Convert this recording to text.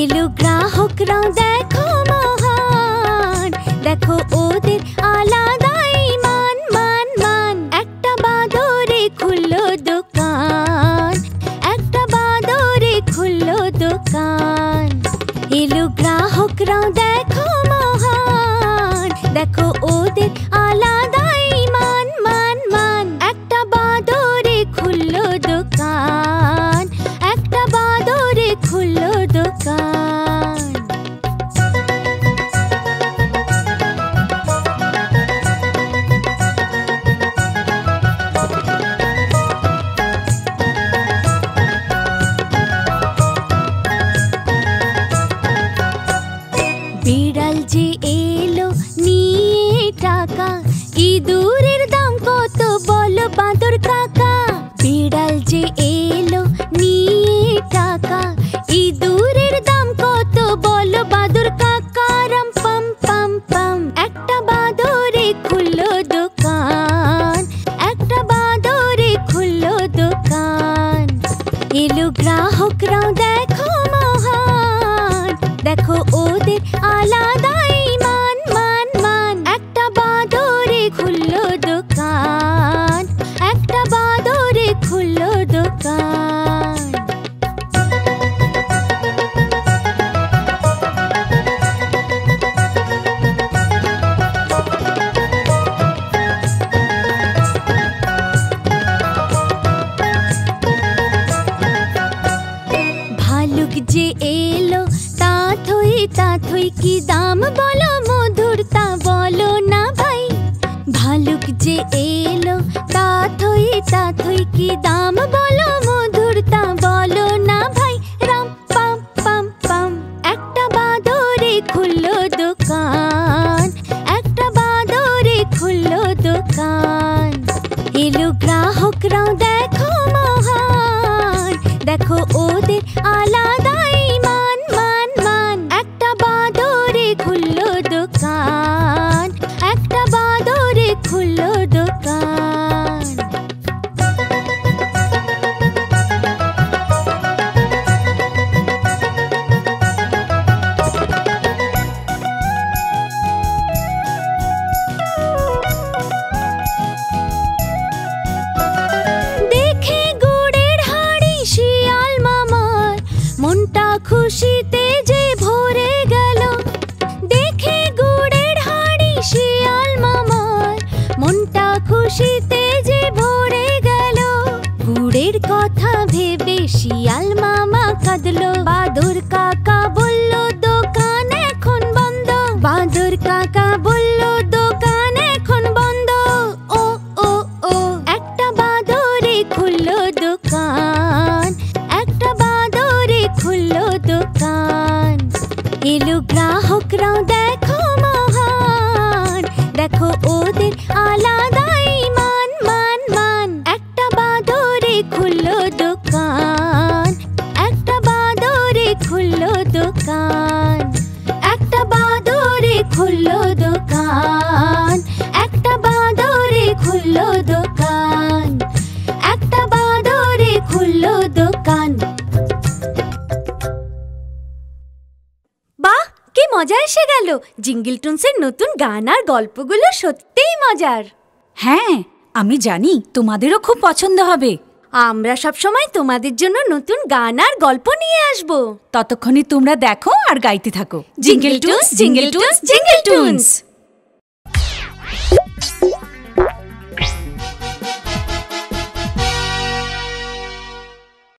এলো গ্রাহকরাও দেখো মহান, দেখো ওদের আলাদাই মান মান মান। একটা বাদরে খুললো দোকান, একটা বাদরে খুললো দোকান। এলো গ্রাহকরাও দেখো মহান, দেখো ওদের আলাদাই মান মান মান। একটা বাদরে খুললো দোকান, একটা বাদরে খুললো দোকান। বিড়াল যে এলো নিয়ে টাকা, ইঁদুরের দাম কত বলো বাঁদর কাকা। বিড়াল যে এলো নিয়ে টাকা, ইঁদুরের দাম কত বলো বাঁদর কাকা। রাম পাম পাম পাম। একটা বাঁদরে খুললো দোকান, একটা বাঁদরে খুললো দোকান। এলো গ্রাহকরাও দেখো মহান, দেখো ওদের আলাদাই মান মান মান। একটা বাঁদরে খুললো দোকান, একটা বাঁদরে খুললো দোকান। ভালুক যে এলো তাথই তাথই, কি দাম বলো মধুর তা বলো না ভাই। ভালুক যে এলো তাথই তাথই, কি দাম বলো মধুর তা বলো না ভাই। রাম পাম পাম পাম। একটা বাঁদরে খুললো দোকান, একটা বাঁদরে খুললো দোকান। এলো গ্রাহকরাও দেখো মহান, দেখো ওদের আলাদাই মান মান মান। একটা বাঁদরে খুললো দোকান, একটা বাঁদরে খুললো দোকান। দেখে গুড়ের হাঁড়ি শিয়াল মামার, মনটা খুশিতে যে ভরে গেল। দেখে গুড়ের হাঁড়ি শিয়াল মামার, মনটা খুশিতে যে ভরে গেল। গুড়ের কথা ভেবে শিয়াল মামা কাঁদলো। বাদুর কাকা বলল দোকান এখন বন্ধ। বাদুর কাকা বলল দোকান এখন বন্ধ। ও ও ও। একটা বাদরে খুললো দোকান, একটা বাদরে খুললো দোকান। এলো গ্রাহকরাও দেখো মহান, দেখো ওদের আলাদাই মান মান মান। একটা বাদরে খুললো দোকান, একটা বাদরে খুললো দোকান। একটা বাদরে খুললো দোকান, একটা বাদরে খুললো দোকান। একটা বাদরে খুললো দোকান। বাহ, কি মজা এসে গেল! জিঙ্গল টুনসের নতুন গান আর গল্পগুলো সত্যিই মজার। হ্যাঁ, আমি জানি তোমাদেরও খুব পছন্দ হবে। আমরা সব সময় তোমাদের জন্য নতুন গান আর গল্প নিয়ে আসব। ততক্ষণে তোমরা দেখো আর গাইতে থাকো jingle toons, jingle toons, jingle toons.